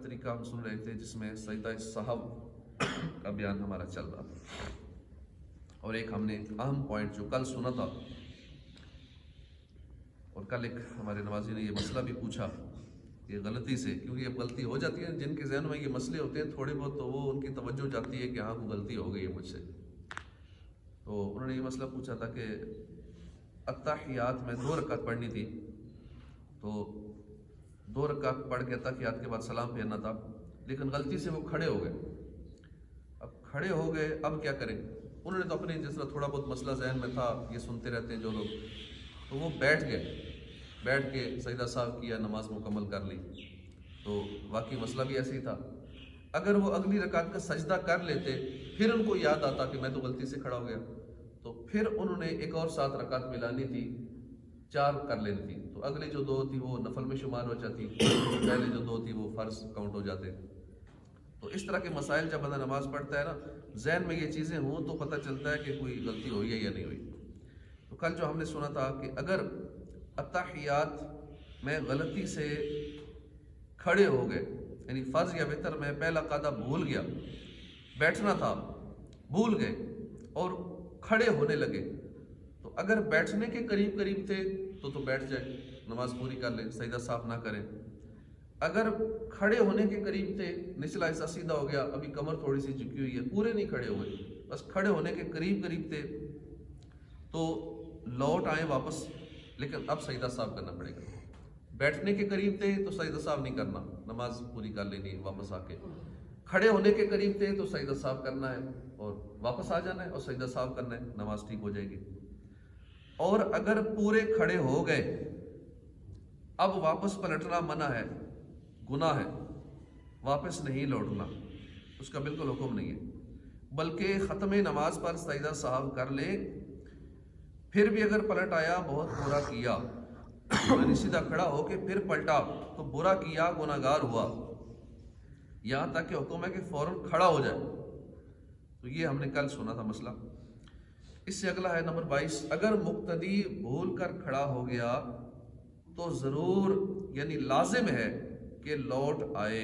طریقہ ہم سن رہے تھے جس میں سجدہ سہو کا بیان ہمارا چل رہا تھا، اور ایک ہم نے اہم پوائنٹ جو کل سنا تھا، اور کل ایک ہمارے نمازی نے یہ مسئلہ بھی پوچھا کہ غلطی سے، کیونکہ یہ غلطی ہو جاتی ہے جن کے ذہن میں یہ مسئلے ہوتے ہیں تھوڑے بہت، تو وہ ان کی توجہ جاتی ہے کہ ہاں کوئی غلطی ہو گئی ہے مجھ سے. تو انہوں نے یہ مسئلہ پوچھا تھا کہ اتحیات میں 2 رکعت پڑھنی تھی، تو 2 رکعت پڑھ کے اتحیات کے بعد سلام پھیرنا تھا، لیکن غلطی سے وہ کھڑے ہو گئے. اب کھڑے ہو گئے، اب کیا کریں؟ انہوں نے تو اپنے جس طرح تھوڑا بہت مسئلہ ذہن میں تھا، یہ سنتے رہتے ہیں جو لوگ، تو وہ بیٹھ گئے، بیٹھ کے سجدہ سہو کیا، نماز مکمل کر لی. تو واقعی مسئلہ بھی ایسے ہی تھا. اگر وہ اگلی رکعت کا سجدہ کر لیتے، پھر ان کو یاد آتا کہ میں تو غلطی سے کھڑا ہو گیا، تو پھر انہوں نے ایک اور 7 رکعت ملانی تھی، 4 کر لینی تھی. تو اگلی جو 2 تھی وہ نفل میں شمار ہو جاتی، پہلے جو 2 تھی وہ فرض کاؤنٹ ہو جاتے. تو اس طرح کے مسائل جب بندہ نماز پڑھتا ہے نا، ذہن میں یہ چیزیں ہوں تو پتہ چلتا ہے کہ کوئی غلطی ہوئی ہے یا نہیں ہوئی. تو کل جو ہم نے سنا تھا کہ اگر اتحیات میں غلطی سے کھڑے ہو گئے، یعنی فرض یا وتر میں پہلا قاعدہ بھول گیا، بیٹھنا تھا بھول گئے اور کھڑے ہونے لگے، تو اگر بیٹھنے کے قریب تھے تو بیٹھ جائیں، نماز پوری کر لیں، سجدہ سہو نہ کریں. اگر کھڑے ہونے کے قریب تھے، نچلا حصہ سیدھا ہو گیا، ابھی کمر تھوڑی سی جھکی ہوئی ہے، پورے نہیں کھڑے ہوئے، بس کھڑے ہونے کے قریب تھے، تو لوٹ آئیں واپس، لیکن اب سجدہ سہو کرنا پڑے گا. بیٹھنے کے قریب تھے تو سجدہ سہو نہیں کرنا، نماز پوری کر لینی ہے واپس آ کے. کھڑے ہونے کے قریب تھے تو سجدہ سہو کرنا ہے اور واپس آ جانا ہے اور سجدہ سہو کرنا ہے، نماز ٹھیک ہو جائے گی. اور اگر پورے کھڑے ہو گئے، اب واپس پلٹنا منع ہے، گناہ ہے، واپس نہیں لوٹنا، اس کا بالکل حکم نہیں ہے. بلکہ ختم نماز پر سجدہ سہو کر لے، پھر بھی اگر پلٹ آیا بہت برا کیا، یعنی سیدھا کھڑا ہو کے پھر پلٹا تو برا کیا، گناہگار ہوا. یہاں تک کہ حکم ہے کہ فوراً کھڑا ہو جائے. تو یہ ہم نے کل سنا تھا مسئلہ. اس سے اگلا ہے نمبر 22، اگر مقتدی بھول کر کھڑا ہو گیا تو ضرور یعنی لازم ہے کہ لوٹ آئے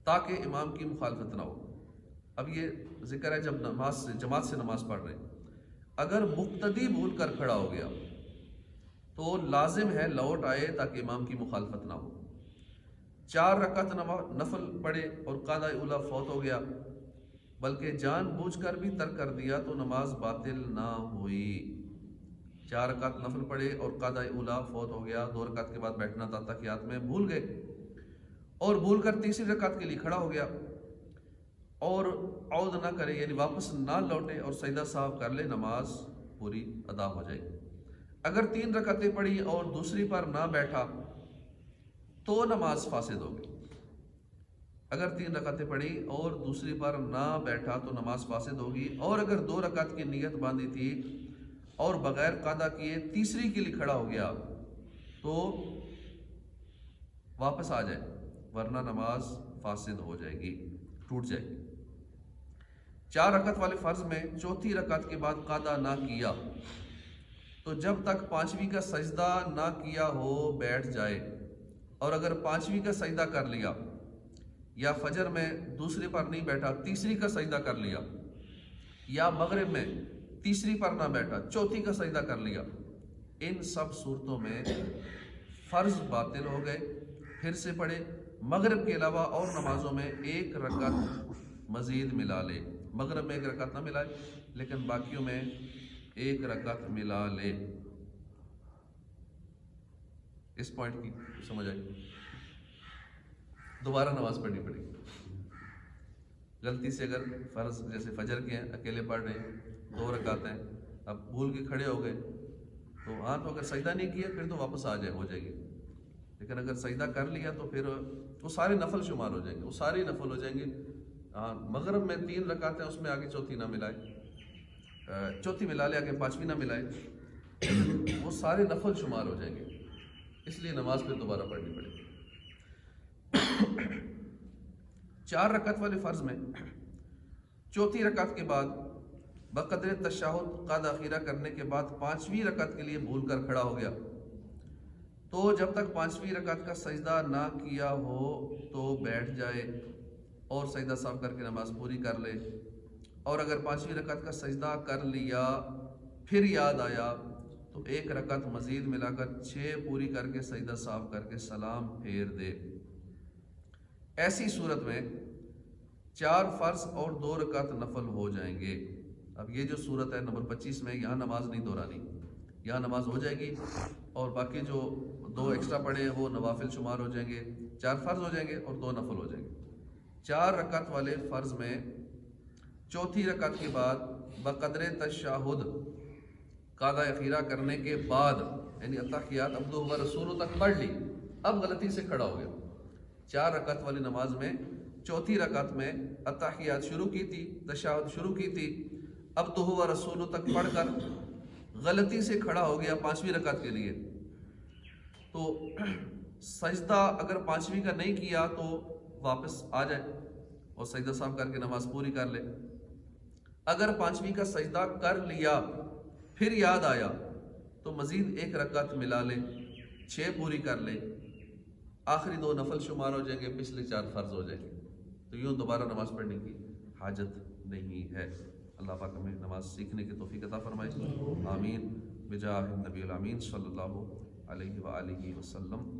تاکہ امام کی مخالفت نہ ہو. اب یہ ذکر ہے جب جماعت سے نماز پڑھ رہے ہیں، اگر مقتدی بھول کر کھڑا ہو گیا تو لازم ہے لوٹ آئے تاکہ امام کی مخالفت نہ ہو. 4 رکعت نفل پڑھے اور قاعدہ اولا فوت ہو گیا، بلکہ جان بوجھ کر بھی ترک کر دیا تو نماز باطل نہ ہوئی. 4 رکعت نفل پڑھے اور قاعدہ اولا فوت ہو گیا، 2 رکعت کے بعد بیٹھنا تھا تحیات میں، بھول گئے اور بھول کر تیسری رکعت کے لیے کھڑا ہو گیا، اور عود نہ کرے یعنی واپس نہ لوٹے اور سجدہ سہو کر لے، نماز پوری ادا ہو جائے گی. اگر 3 رکعتیں پڑھی اور دوسری پر نہ بیٹھا تو نماز فاسد ہوگی. اگر 3 رکعتیں پڑھی اور دوسری پر نہ بیٹھا تو نماز فاسد ہوگی. اور اگر 2 رکعت کی نیت باندھی تھی اور بغیر قاعدہ کیے تیسری کے لیے کھڑا ہو گیا تو واپس آ جائے، ورنہ نماز فاسد ہو جائے گی، ٹوٹ جائے گی. 4 رکعت والے فرض میں چوتھی رکعت کے بعد قاعدہ نہ کیا تو جب تک 5ویں کا سجدہ نہ کیا ہو بیٹھ جائے، اور اگر 5ویں کا سجدہ کر لیا یا فجر میں دوسری پر نہیں بیٹھا تیسری کا سجدہ کر لیا، یا مغرب میں تیسری پر نہ بیٹھا چوتھی کا سجدہ کر لیا، ان سب صورتوں میں فرض باطل ہو گئے. پھر سے پڑھے، مغرب کے علاوہ اور نمازوں میں 1 رکعت مزید ملا لے. مغرب میں 1 رکعت نہ ملائے لیکن باقیوں میں 1 رکعت ملا لے. اس پوائنٹ کی سمجھ آئی؟ دوبارہ نماز پڑھنی پڑے گی. غلطی سے اگر فرض جیسے فجر کے ہیں اکیلے پڑھ رہے ہیں 2 رکعت ہیں، اب بھول کے کھڑے ہو گئے تو ہاں، تو اگر سجدہ نہیں کیا پھر تو واپس آ جائے، ہو جائے گی. لیکن اگر سجدہ کر لیا تو پھر وہ سارے نفل شمار ہو جائیں گے، وہ سارے نفل ہو جائیں گے. ہاں، مغرب میں 3 رکعت ہیں، اس میں آگے چوتھی نہ ملائے، چوتھی ملا لے آگے 5ویں نہ ملائے، وہ سارے نفل شمار ہو جائیں گے. اس لیے نماز پھر دوبارہ پڑھنی پڑے گی. 4 رکعت والے فرض میں چوتھی رکعت کے بعد بقدر تشہد قاعدہ اخیرہ کرنے کے بعد 5ویں رکعت کے لیے بھول کر کھڑا ہو گیا، تو جب تک 5ویں رکعت کا سجدہ نہ کیا ہو تو بیٹھ جائے اور سجدہ صاحب کر کے نماز پوری کر لے، اور اگر 5ویں رکعت کا سجدہ کر لیا پھر یاد آیا تو 1 رکعت مزید ملا کر 6 پوری کر کے سجدہ صاحب کر کے سلام پھیر دے۔ ایسی صورت میں 4 فرض اور 2 رکعت نفل ہو جائیں گے۔ اب یہ جو صورت ہے نمبر 25 میں، یہاں نماز نہیں دہرانی، یہاں نماز ہو جائے گی اور باقی جو 2 ایکسٹرا پڑھے ہیں وہ نوافل شمار ہو جائیں گے، 4 فرض ہو جائیں گے اور 2 نفل ہو جائیں گے۔ 4 رکعت والے فرض میں چوتھی رکعت کے بعد بقدر تشہد قاعدہ اخیرہ کرنے کے بعد، یعنی اتحیات عبدہ و رسولہ تک پڑھ لی، اب غلطی سے کھڑا ہو گیا۔ 4 رکعت والی نماز میں چوتھی رکعت میں اتحیات شروع کی تھی، تشہد شروع کی تھی، عبدہ و رسولہ تک پڑھ کر غلطی سے کھڑا ہو گیا 5ویں رکعت کے لیے، تو سجدہ اگر 5ویں کا نہیں کیا تو واپس آ جائے اور سجدہ صاحب کر کے نماز پوری کر لے۔ اگر 5ویں کا سجدہ کر لیا پھر یاد آیا تو مزید 1 رکعت ملا لے، 6 پوری کر لے، آخری 2 نفل شمار ہو جائیں گے، پچھلے 4 فرض ہو جائیں گے، تو یوں دوبارہ نماز پڑھنے کی حاجت نہیں ہے۔ اللہ پاک ہمیں نماز سیکھنے کی توفیق عطا فرمائے، آمین بجاہ النبی الامین صلی اللہ علیہ وآلہ وسلم۔